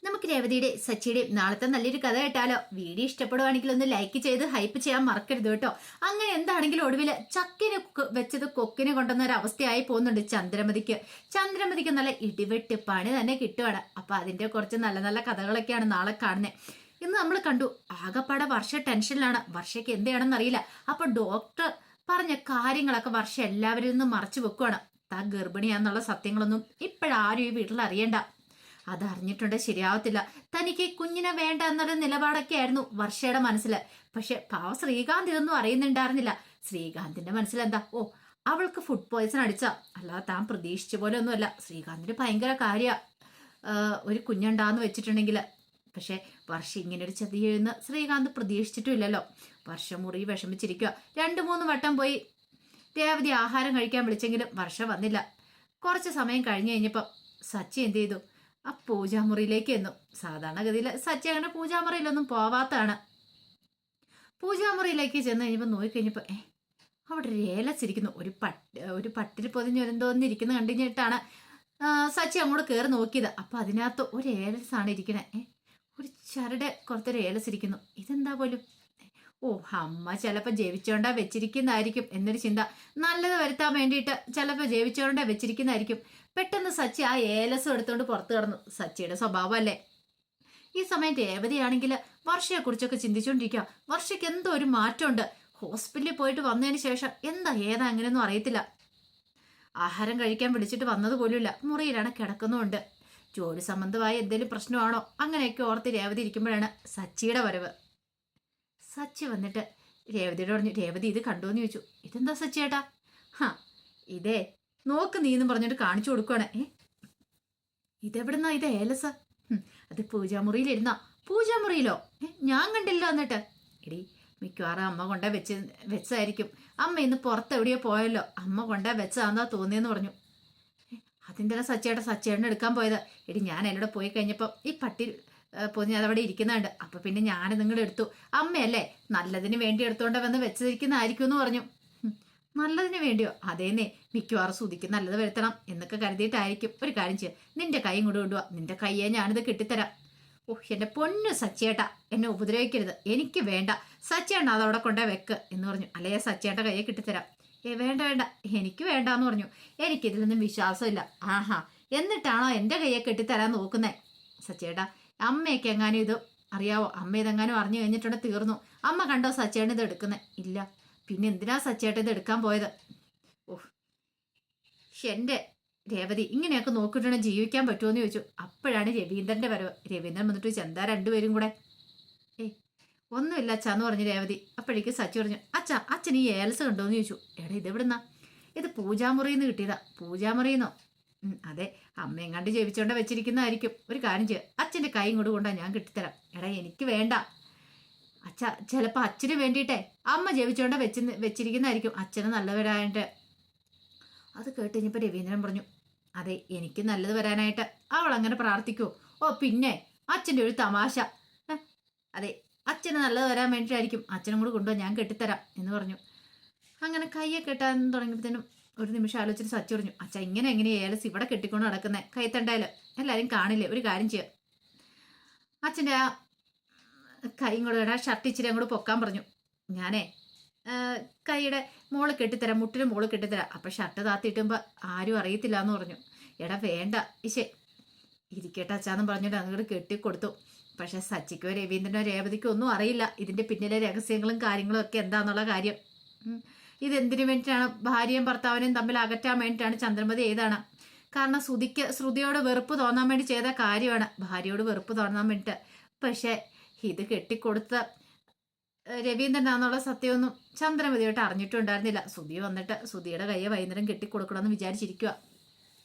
നമുക്ക് രേവതിയുടെ സച്ചിയുടെയും നാളത്തെ നല്ലൊരു കഥ കേട്ടാലോ? വീഡിയോ ഇഷ്ടപ്പെടുവാണെങ്കിൽ ഒന്ന് ലൈക്ക് ചെയ്ത് ഹൈപ്പ് ചെയ്യാൻ മറക്കരുത് കേട്ടോ. അങ്ങനെ എന്താണെങ്കിലും ഒടുവിൽ ചക്കിന് വെച്ചത് കൊക്കിനെ കൊണ്ടുവന്ന ഒരു അവസ്ഥയായി പോകുന്നുണ്ട് ചന്ദ്രമതിക്ക് നല്ല ഇടിവെട്ട് പണി തന്നെ കിട്ടുവാണ്. അപ്പൊ അതിന്റെ കുറച്ച് നല്ല നല്ല കഥകളൊക്കെയാണ് നാളെ കാണുന്നത്. ഇന്ന് നമ്മൾ കണ്ടു ആകപ്പാടെ വർഷ ടെൻഷനിലാണ്. വർഷയ്ക്ക് എന്തെയാണെന്ന് അറിയില്ല. അപ്പൊ ഡോക്ടർ പറഞ്ഞ കാര്യങ്ങളൊക്കെ വർഷ എല്ലാവരിൽ നിന്നും മറച്ചു വെക്കുവാണ്. താൻ ഗർഭിണിയാന്നുള്ള സത്യങ്ങളൊന്നും ഇപ്പോഴാരും ഈ വീട്ടിൽ അറിയണ്ട. അതറിഞ്ഞിട്ടുണ്ട് ശരിയാവത്തില്ല. തനിക്ക് കുഞ്ഞിനെ വേണ്ട എന്നൊരു നിലപാടൊക്കെ ആയിരുന്നു വർഷയുടെ മനസ്സിൽ. പക്ഷെ പാവ ശ്രീകാന്ത് ഇതൊന്നും അറിയുന്നുണ്ടായിരുന്നില്ല. ശ്രീകാന്തിന്റെ മനസ്സിൽ എന്താ, ഓ അവൾക്ക് ഫുഡ് പോയ്സൺ അടിച്ചാ, അല്ലാതെ താൻ പ്രതീക്ഷിച്ച പോലെ ഒന്നുമല്ല. ശ്രീകാന്തിന് ഭയങ്കര കാര്യ ഒരു കുഞ്ഞുണ്ടാന്ന് വെച്ചിട്ടുണ്ടെങ്കിൽ. പക്ഷെ വർഷ ഇങ്ങനെ ഒരു ചതി എഴുന്ന് ശ്രീകാന്ത് പ്രതീക്ഷിച്ചിട്ടും ഇല്ലല്ലോ. വർഷം മുറി വിഷമിച്ചിരിക്കുക. 2-3 വട്ടം പോയി രേവതി ആഹാരം കഴിക്കാൻ വിളിച്ചെങ്കിലും വർഷ വന്നില്ല. കുറച്ച് സമയം കഴിഞ്ഞു കഴിഞ്ഞപ്പോൾ സച്ചി എന്ത് ചെയ്തു, ആ പൂജാമുറിയിലേക്ക് എന്നു. സാധാരണഗതിയിൽ സച്ചി അങ്ങനെ പൂജാമുറിയിലൊന്നും പോവാത്താണ്. പൂജാമുറിയിലേക്ക് ചെന്ന് കഴിഞ്ഞപ്പോൾ നോക്കിക്കഴിഞ്ഞപ്പോൾ അവിടെ ഒരു ഏലസ് ഇരിക്കുന്നു. ഒരു പട്ടിൽ പൊതിഞ്ഞൊരെന്തോന്നിരിക്കുന്ന കണ്ടിട്ടാണ് സച്ചി അങ്ങോട്ട് കയറി നോക്കിയത്. അപ്പൊ അതിനകത്ത് ഒരു ഏലസാണ് ഇരിക്കണേ. ഒരു ചരട് കുറച്ചൊരു ഏലസ് ഇരിക്കുന്നു. ഇതെന്താ പോലും, ഓ അമ്മ ചിലപ്പോൾ ജപിച്ചോണ്ടാ വെച്ചിരിക്കുന്നതായിരിക്കും എന്നൊരു ചിന്ത. നല്ലത് വരുത്താൻ വേണ്ടിയിട്ട് ചിലപ്പോൾ ജപിച്ചോണ്ടാ വെച്ചിരിക്കുന്നതായിരിക്കും. പെട്ടെന്ന് സച്ചി ആ ഏലസം എടുത്തുകൊണ്ട് പുറത്തു കിടന്നു. സച്ചിയുടെ സ്വഭാവമല്ലേ. ഈ സമയം രേവതിയാണെങ്കിൽ വർഷയെ കുറിച്ചൊക്കെ ചിന്തിച്ചുകൊണ്ടിരിക്കുക. വർഷയ്ക്ക് എന്തോ ഒരു മാറ്റമുണ്ട്. ഹോസ്പിറ്റലിൽ പോയിട്ട് വന്നതിന് ശേഷം ഏതാ അങ്ങനെയൊന്നും അറിയത്തില്ല. ആഹാരം കഴിക്കാൻ വിളിച്ചിട്ട് വന്നത് പോലുമില്ല. മുറിയിലാണ് കിടക്കുന്നുമുണ്ട്. ജോലി സംബന്ധമായ എന്തെങ്കിലും പ്രശ്നമാണോ അങ്ങനെയൊക്കെ ഓർത്ത് രേവതി ഇരിക്കുമ്പോഴാണ് സച്ചിയുടെ വരവ്. സച്ചി വന്നിട്ട് രേവതിയോട് പറഞ്ഞു, രേവതി ഇത് കണ്ടോന്ന് ചോദിച്ചു. ഇതെന്താ സച്ചിയേട്ടാ? ഇതേ നോക്ക് നീ എന്നും പറഞ്ഞിട്ട് കാണിച്ചു കൊടുക്കുവാണ്. ഇതെവിടുന്നാ ഇത് ഏലസ? അത് പൂജാമുറിയിലിരുന്നാ. പൂജാമുറിയിലോ? ഞാൻ കണ്ടില്ല. എന്നിട്ട് എടി മിക്കവാറും അമ്മ കൊണ്ടേ വെച്ചതായിരിക്കും. അമ്മ ഇന്ന് പുറത്ത് എവിടെയോ പോയല്ലോ, അമ്മ കൊണ്ടേ വെച്ചതാന്നാ തോന്നിയെന്ന് പറഞ്ഞു. അതിൻ്റെ സച്ചേട്ടൻ എടുക്കാൻ പോയത്. എടി ഞാൻ എന്നോട് പോയി കഴിഞ്ഞപ്പോൾ ഈ പട്ടി പൊതിഞ്ഞ് അതവിടെ ഇരിക്കുന്നുണ്ട്. അപ്പൊ പിന്നെ ഞാൻ നിങ്ങളുടെ എടുത്തു. അമ്മയല്ലേ നല്ലതിന് വേണ്ടി എടുത്തോണ്ട് വന്ന് വെച്ചിരിക്കുന്നതായിരിക്കും എന്ന് പറഞ്ഞു. നല്ലതിന് വേണ്ടിയോ? അതേന്നേ, മിക്കവാറും സുതിക്ക് നല്ലത് വരുത്തണം എന്നൊക്കെ കരുതിയിട്ടായിരിക്കും. ഒരു കാര്യം ചെയ്യാം, നിന്റെ കൈ ഇങ്ങോട്ട് കൊണ്ടുപോവാ. നിന്റെ കയ്യെ ഞാനിത് കെട്ടിത്തരാം. എന്റെ പൊന്നു സച്ചേട്ട, എന്നെ ഉപദ്രവിക്കരുത്. എനിക്ക് വേണ്ട. സച്ചേട്ട അതവിടെ കൊണ്ടേ വെക്ക് എന്ന് പറഞ്ഞു. അല്ലേ സച്ചേട്ട കയ്യെ കെട്ടിത്തരാം. വേണ്ട എനിക്ക് വേണ്ടാന്ന് പറഞ്ഞു. എനിക്കിതിലൊന്നും വിശ്വാസമില്ല. ആഹാ, എന്നിട്ടാണോ എന്റെ കയ്യെ കെട്ടിത്തരാൻ നോക്കുന്നേ? സച്ചേട്ടാ, അമ്മയൊക്കെ എങ്ങാനും ഇത് അറിയാവോ? അമ്മ ഇതെങ്ങാനും അറിഞ്ഞു കഴിഞ്ഞിട്ടുണ്ടെ തീർന്നു. അമ്മ കണ്ടോ സച്ചേട്ടൻ ഇത് എടുക്കുന്നേ? ഇല്ല. പിന്നെ എന്തിനാ സച്ചേട്ടൻ ഇത് എടുക്കാൻ പോയത്? എന്റെ രേവതി ഇങ്ങനെയൊക്കെ നോക്കിയിട്ടുണ്ടെ ജീവിക്കാൻ പറ്റുമോന്ന് ചോദിച്ചു. അപ്പോഴാണ് രവീന്ദ്രന്റെ വരവ്. രവീന്ദ്രൻ വന്നിട്ട് ചോദിച്ചു, എന്താ രണ്ടുപേരും കൂടെ? ഒന്നുമില്ല അച്ഛാന്ന് പറഞ്ഞു രേവതി. അപ്പോഴേക്ക് സച്ചി പറഞ്ഞു, അച്ഛൻ ഈ ഏലസ് കണ്ടോന്ന് ചോദിച്ചു. എടാ ഇതെവിടുന്നാ? ഇത് പൂജാമുറിയിൽ നിന്ന് കിട്ടിയതാ. പൂജാമുറിന്നോ? അതെ, അമ്മ എങ്ങാണ്ട് ജപിച്ചോണ്ട വെച്ചിരിക്കുന്നതായിരിക്കും. ഒരു കാര്യം ചെയ്യുക, അച്ഛൻ്റെ കൈ ഇങ്ങോട്ട് കൊണ്ടാ ഞാൻ കിട്ടിത്തരാം. എടാ എനിക്ക് വേണ്ട ചിലപ്പോൾ അച്ഛന് വേണ്ടിയിട്ടേ അമ്മ ജപിച്ചോണ്ട വെച്ചിരിക്കുന്നതായിരിക്കും. അച്ഛന് നല്ലത് വരാനായിട്ട്. അത് കേട്ട് കഴിഞ്ഞപ്പോൾ രവീന്ദ്രൻ പറഞ്ഞു, അതെ എനിക്ക് നല്ലത് വരാനായിട്ട് അവൾ അങ്ങനെ പ്രാർത്ഥിക്കുമോ? പിന്നെ അച്ഛൻ്റെ ഒരു തമാശ. അതെ, അച്ഛന് നല്ലത് വരാൻ വേണ്ടിയിട്ടായിരിക്കും. അച്ഛനും കൂടെ കൊണ്ടുപോകാൻ ഞാൻ കെട്ടിത്തരാം എന്ന് പറഞ്ഞു. അങ്ങനെ കയ്യെ കെട്ടാൻ തുടങ്ങിയപ്പോഴത്തേനും ഒരു നിമിഷം ആലോചിച്ചിട്ട് സച്ചി പറഞ്ഞു, അച്ഛാ ഇങ്ങനെ ഏലസ് ഇവിടെ കെട്ടിക്കൊണ്ട് നടക്കുന്നേ? കൈത്തണ്ടായാലും എല്ലാവരും കാണില്ലേ? ഒരു കാര്യം ചെയ്യാം, അച്ഛൻ്റെ ആ കൈയും കൂടെ ഇടാ, ഷർട്ട് ഇച്ചിരി അങ്ങോട്ട് പൊക്കാൻ പറഞ്ഞു. ഞാനേ കൈയുടെ മോള് കെട്ടിത്തരാം, മുട്ടിന് മോള് കെട്ടിത്തരാം. അപ്പം ഷർട്ട് താത്തിയിട്ടുമ്പോൾ ആരും അറിയത്തില്ല എന്ന് പറഞ്ഞു. എടാ വേണ്ട ഇരിക്കട്ടെ അച്ഛാന്ന് പറഞ്ഞിട്ട് അങ്ങോട്ട് കെട്ടിക്കൊടുത്തു. പക്ഷെ സച്ചിക്കോ രവീന്ദ്രനോ രേവതിക്കോ ഒന്നും അറിയില്ല ഇതിൻ്റെ പിന്നിലെ രഹസ്യങ്ങളും കാര്യങ്ങളും ഒക്കെ എന്താന്നുള്ള കാര്യം. ഇതെന്തിനു വേണ്ടിയിട്ടാണ്? ഭാര്യയും ഭർത്താവിനെയും തമ്മിൽ അകറ്റാൻ വേണ്ടിയിട്ടാണ് ചന്ദ്രമതി ഏതാണ്. കാരണം ശ്രുതിയോട് വെറുപ്പ് തോന്നാൻ വേണ്ടി ചെയ്ത കാര്യമാണ്, ഭാര്യയോട് വെറുപ്പ് തോന്നാൻ വേണ്ടിയിട്ട്. പക്ഷെ ഇത് കെട്ടിക്കൊടുത്ത രവീന്ദ്രനാന്നുള്ള സത്യമൊന്നും ചന്ദ്രമതിയോട്ട് അറിഞ്ഞിട്ടുണ്ടായിരുന്നില്ല. ശ്രുതി വന്നിട്ട് ശ്രുതിയുടെ കയ്യെ വൈകുന്നേരം കെട്ടിക്കൊടുക്കണമെന്ന് വിചാരിച്ചിരിക്കുക.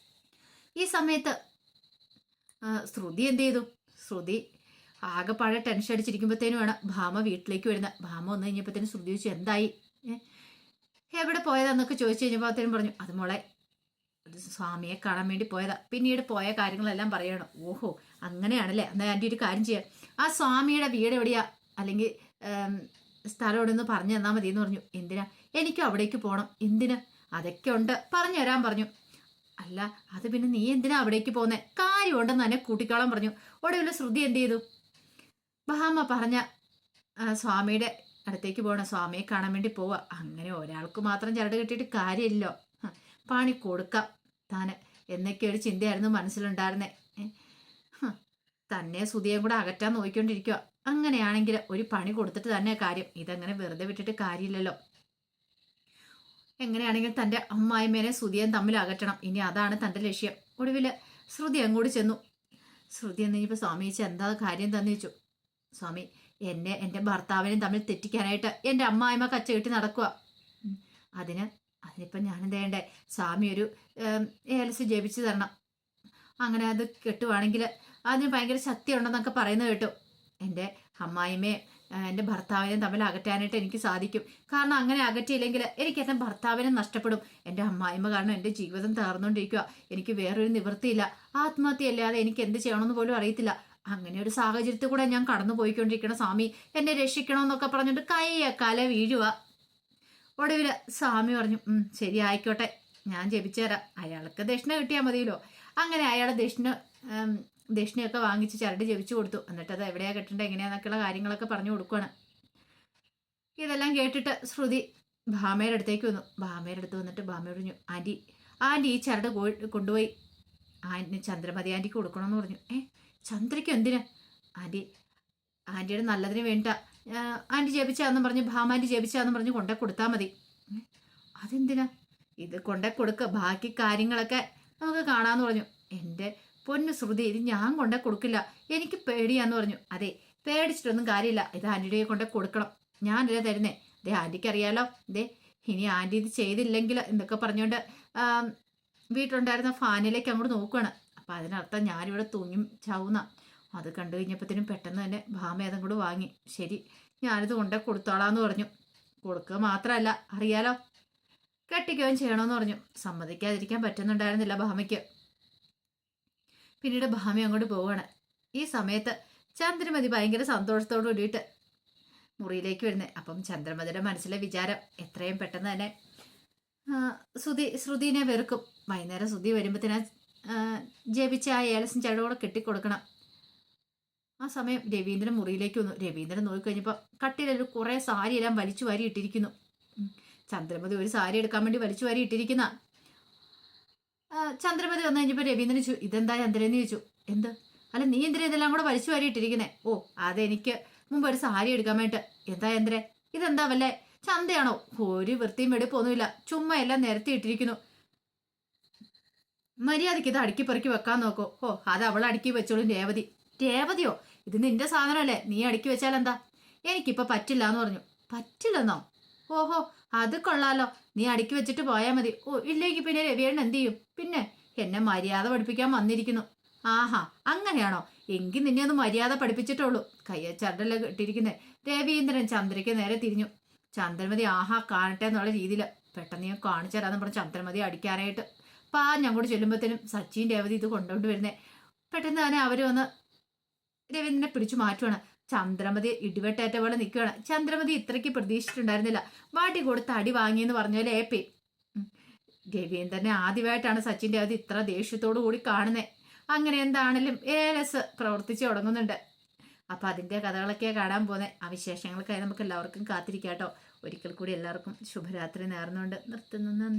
ഈ സമയത്ത് ശ്രുതി എന്ത് ചെയ്തു? ശ്രുതി ആകെപ്പാടെ ടെൻഷൻ അടിച്ചിരിക്കുമ്പോഴത്തേനുമാണ് ഭാമ വീട്ടിലേക്ക് വരുന്നത്. ഭാമ വന്നു കഴിഞ്ഞപ്പോഴത്തേനും ശ്രുതി ചോദിച്ചു, എന്തായി, എവിടെ പോയതാന്നൊക്കെ ചോദിച്ചു കഴിഞ്ഞപ്പോഴത്തേനും പറഞ്ഞു, അത് മോളെ സ്വാമിയെ കാണാൻ വേണ്ടി പോയതാ. പിന്നീട് പോയ കാര്യങ്ങളെല്ലാം പറയണം. ഓഹോ അങ്ങനെയാണല്ലേ? എന്നാൽ ആൻറ്റി ഒരു കാര്യം ചെയ്യാം, ആ സ്വാമിയുടെ വീട് എവിടെയാ അല്ലെങ്കിൽ സ്ഥലം എവിടെയെന്ന് പറഞ്ഞു തന്നാൽ മതി എന്ന് പറഞ്ഞു. എന്തിനാ? എനിക്കും അവിടേക്ക് പോകണം. എന്തിനാ? അതൊക്കെ ഉണ്ട്, പറഞ്ഞു തരാൻ പറഞ്ഞു. അല്ല അത് പിന്നെ നീ എന്തിനാ അവിടേക്ക് പോന്നെ, കാര്യമുണ്ടെന്ന് തന്നെ കൂട്ടിക്കോളാൻ പറഞ്ഞു. ഒടുവിൽ ശ്രുതി എന്ത് ചെയ്തു, ഭാമ പറഞ്ഞ സ്വാമിയുടെ അടുത്തേക്ക് പോകണം, സ്വാമിയെ കാണാൻ വേണ്ടി പോവാ. അങ്ങനെ ഒരാൾക്ക് മാത്രം ചരട് കെട്ടിയിട്ട് കാര്യമില്ലല്ലോ, പണി കൊടുക്കാം താന് എന്നൊക്കെ ഒരു ചിന്തയായിരുന്നു മനസ്സിലുണ്ടായിരുന്നേ. തന്നെ സുതിയും കൂടെ അകറ്റാൻ നോക്കിക്കൊണ്ടിരിക്കുക. അങ്ങനെയാണെങ്കിൽ ഒരു പണി കൊടുത്തിട്ട് തന്നെ കാര്യം, ഇതങ്ങനെ വെറുതെ വിട്ടിട്ട് കാര്യമില്ലല്ലോ. എങ്ങനെയാണെങ്കിൽ തൻ്റെ അമ്മായിമ്മേനെ ശ്രുതിയും തമ്മിൽ അകറ്റണം, ഇനി അതാണ് തൻ്റെ ലക്ഷ്യം. ഒടുവിൽ ശ്രുതി അങ്ങോട്ട് ചെന്നു. ശ്രുതി എന്ന് കഴിഞ്ഞപ്പോൾ സ്വാമി ചോദിച്ചു, എന്താ കാര്യം തന്നെ ചോദിച്ചു. സ്വാമി, എന്നെ എൻ്റെ ഭർത്താവിനെയും തമ്മിൽ തെറ്റിക്കാനായിട്ട് എൻ്റെ അമ്മായിമ്മ കച്ച കെട്ടി നടക്കുക. അതിനിപ്പം ഞാനെന്താ ചെയ്യണ്ടേ, സ്വാമി ഒരു ഏലസ് ജപിച്ചു തരണം. അങ്ങനെ അത് കെട്ടുവാണെങ്കിൽ അതിന് ഭയങ്കര ശക്തി ഉണ്ടെന്നൊക്കെ പറയുന്നത് കേട്ടു. എൻ്റെ അമ്മായിമ്മയും എൻ്റെ ഭർത്താവിനെയും തമ്മിൽ അകറ്റാനായിട്ട് എനിക്ക് സാധിക്കും. കാരണം അങ്ങനെ അകറ്റിയില്ലെങ്കിൽ എനിക്ക് എൻ്റെ ഭർത്താവിനെ നഷ്ടപ്പെടും. എൻ്റെ അമ്മായിമ്മ കാരണം എൻ്റെ ജീവിതം തകർന്നുകൊണ്ടിരിക്കുക. എനിക്ക് വേറൊരു നിവൃത്തിയില്ല. ആത്മഹത്യയല്ലാതെ എനിക്ക് എന്ത് ചെയ്യണമെന്ന് പോലും അറിയത്തില്ല. അങ്ങനെ ഒരു സാഹചര്യത്തിൽ കൂടെ ഞാൻ കടന്നു പോയിക്കൊണ്ടിരിക്കണം. സ്വാമി എന്നെ രക്ഷിക്കണമെന്നൊക്കെ പറഞ്ഞിട്ട് കല വീഴുക. ഒടുവിൽ സ്വാമി പറഞ്ഞു, ശരി ആയിക്കോട്ടെ, ഞാൻ ജപിച്ചു തരാം. അയാൾക്ക് ദക്ഷിണ കിട്ടിയാൽ മതിയല്ലോ. അങ്ങനെ അയാൾ ദക്ഷിണയൊക്കെ വാങ്ങിച്ച് ചരട് ജപിച്ചു കൊടുത്തു. എന്നിട്ട് അത് എവിടെയാ കെട്ടേണ്ടത് എങ്ങനെയാന്നൊക്കെയുള്ള കാര്യങ്ങളൊക്കെ പറഞ്ഞു കൊടുക്കുകയാണ്. ഇതെല്ലാം കേട്ടിട്ട് ശ്രുതി ഭാമയുടെ അടുത്തേക്ക് വന്നു. ഭാമയുടെ അടുത്ത് വന്നിട്ട് ഭാമയോട് പറഞ്ഞു, ആൻറ്റി ഈ ചരട് കൊണ്ടുപോയി ചന്ദ്രമതി ആൻറ്റിക്ക് കൊടുക്കണമെന്ന് പറഞ്ഞു. ചന്ദ്രയ്ക്ക് എന്തിനാ? ആൻറ്റിയുടെ നല്ലതിന് വേണ്ട ആൻറ്റി ജപിച്ചാന്നും പറഞ്ഞ് ഭാമാൻറ്റി ജപിച്ചാന്നും പറഞ്ഞ് കൊണ്ടേ കൊടുത്താൽ മതി. അതെന്തിനാ? ഇത് കൊണ്ടേ കൊടുക്കുക, ബാക്കി കാര്യങ്ങളൊക്കെ നമുക്ക് കാണാമെന്ന് പറഞ്ഞു. എൻ്റെ പൊന്നു ശ്രുതി, ഇത് ഞാൻ കൊണ്ടേ കൊടുക്കില്ല, എനിക്ക് പേടിയാന്ന് പറഞ്ഞു. അതെ, പേടിച്ചിട്ടൊന്നും കാര്യമില്ല, ഇത് ആൻറ്റിയുടെ കൊണ്ടേ കൊടുക്കണം. ഞാനല്ലേ തരുന്നേ. ആൻറ്റിക്ക് അറിയാലോ. ഇനി ആൻറ്റി ഇത് ചെയ്തില്ലെങ്കിൽ എന്നൊക്കെ പറഞ്ഞുകൊണ്ട് വീട്ടിലുണ്ടായിരുന്ന ഫാനിലേക്ക് അങ്ങോട്ട് നോക്കുകയാണ്. അപ്പം അതിനർത്ഥം ഞാനിവിടെ തൂങ്ങി ചാവുന്ന. അത് കണ്ടു കഴിഞ്ഞപ്പോഴത്തേനും പെട്ടെന്ന് തന്നെ ഭാമ അതും കൂടെ വാങ്ങി. ശരി, ഞാനിത് കൊണ്ടേ കൊടുത്തോളാന്ന് പറഞ്ഞു. കൊടുക്കുക മാത്രമല്ല, അറിയാലോ, കെട്ടിക്കുകയും ചെയ്യണമെന്ന് പറഞ്ഞു. സമ്മതിക്കാതിരിക്കാൻ പറ്റുന്നുണ്ടായിരുന്നില്ല ഭാമയ്ക്ക്. പിന്നീട് ഭാമ അങ്ങോട്ട് പോവുകയാണ്. ഈ സമയത്ത് ചന്ദ്രമതി ഭയങ്കര സന്തോഷത്തോടു കൂടിയിട്ട് മുറിയിലേക്ക് വരുന്നത്. അപ്പം ചന്ദ്രമതിയുടെ മനസ്സിലെ വിചാരം എത്രയും പെട്ടെന്ന് തന്നെ ശ്രുതിനെ വെറുക്കും. വൈകുന്നേരം ശ്രുതി വരുമ്പോഴത്തേനാ ജപിച്ച് ആ ഏലസും ചടവോടെ കെട്ടിക്കൊടുക്കണം. ആ സമയം രവീന്ദ്രൻ മുറിയിലേക്ക് വന്നു. രവീന്ദ്രൻ നോക്കിക്കഴിഞ്ഞപ്പോൾ കട്ടിലൊരു കുറേ സാരിയെല്ലാം വലിച്ചു വാരി ഇട്ടിരിക്കുന്നു. ചന്ദ്രമതി ഒരു സാരി എടുക്കാൻ വേണ്ടി വലിച്ചു വാരി ഇട്ടിരിക്കുന്ന ചന്ദ്രമതി വന്നു കഴിഞ്ഞപ്പോൾ രവീന്ദ്രൻ ചോദിച്ചു, ഇതെന്താ ചന്ദ്രനെന്ന് ചോദിച്ചു. എന്ത്? അല്ല, നീ എന്തിനാ ഇതെല്ലാം കൂടെ വലിച്ചു വാരി ഇട്ടിരിക്കുന്നേ? ഓ, അതെനിക്ക് മുമ്പ് ഒരു സാരി എടുക്കാൻ വേണ്ടിട്ട്. എന്താ ചന്ദ്രേ, ഇതെന്താ വല്ലേ ചന്തയാണോ? ഒരു വൃത്തിയും വെടുപ്പൊന്നുമില്ല, ചുമ്മാ എല്ലാം നിരത്തി ഇട്ടിരിക്കുന്നു. മര്യാദയ്ക്ക് ഇത് അടുക്കി പെറുക്കി വെക്കാൻ നോക്കോ. ഓ, അത് അവൾ അടുക്കി വെച്ചോളും. രേവതിയോ? ഇത് നിന്റെ സാധനമല്ലേ, നീ അടുക്കി വെച്ചാൽ എന്താ? എനിക്കിപ്പോൾ പറ്റില്ല എന്ന് പറഞ്ഞു. പറ്റില്ലെന്നോ? ഓഹോ, അത് കൊള്ളാലോ, നീ അടുക്കി വെച്ചിട്ട് പോയാൽ മതി. ഓ, ഇല്ലെങ്കിൽ പിന്നെ രവിയേണ്ണൻ എന്ത് ചെയ്യും? പിന്നെ എന്നെ മര്യാദ പഠിപ്പിക്കാൻ വന്നിരിക്കുന്നു. ആഹാ, അങ്ങനെയാണോ? എങ്കിൽ നിന്നെ ഒന്ന് മര്യാദ പഠിപ്പിച്ചിട്ടുള്ളൂ. കയ്യച്ചരടല്ലേ കെട്ടിയിരിക്കുന്നത്. രവീന്ദ്രൻ ചന്ദ്രയ്ക്ക് നേരെ തിരിഞ്ഞു. ചന്ദ്രമതി ആഹാ കാണട്ടെ എന്നുള്ള രീതിയിൽ പെട്ടെന്ന് ഞാൻ കാണിച്ചു തരാമെന്ന് പറഞ്ഞ് ചന്ദ്രമതി അടിക്കാനായിട്ട് ഞങ്ങോട്ട് ചെല്ലുമ്പോഴത്തേനും സച്ചിൻ രേവതി ഇത് കൊണ്ടുകൊണ്ട് വരുന്നേ. പെട്ടെന്ന് തന്നെ അവർ വന്ന് രവീന്ദ്രനെ പിടിച്ചു മാറ്റുവാണ്. ചന്ദ്രമതി ഇടിവെട്ടേറ്റ പോലെ നിൽക്കുകയാണ്. ചന്ദ്രമതി ഇത്രയ്ക്ക് പ്രതീക്ഷിച്ചിട്ടുണ്ടായിരുന്നില്ല. വാട്ടി കൊടുത്ത് അടി വാങ്ങിയെന്ന് പറഞ്ഞാൽ ഏപ്പി. രവീന്ദ്രനെ ആദ്യമായിട്ടാണ് സച്ചിൻ രേവതി ഇത്ര ദേഷ്യത്തോടു കൂടി കാണുന്നത്. അങ്ങനെ എന്താണെങ്കിലും ഏലസ് പ്രവർത്തിച്ച് തുടങ്ങുന്നുണ്ട്. അപ്പം അതിൻ്റെ കഥകളൊക്കെ കാണാൻ പോകുന്നത്. ആ വിശേഷങ്ങൾക്കായി നമുക്ക് എല്ലാവർക്കും കാത്തിരിക്കാം കേട്ടോ. ഒരിക്കൽ കൂടി എല്ലാവർക്കും ശുഭരാത്രി നേർന്നുകൊണ്ട് നിർത്തുന്നു.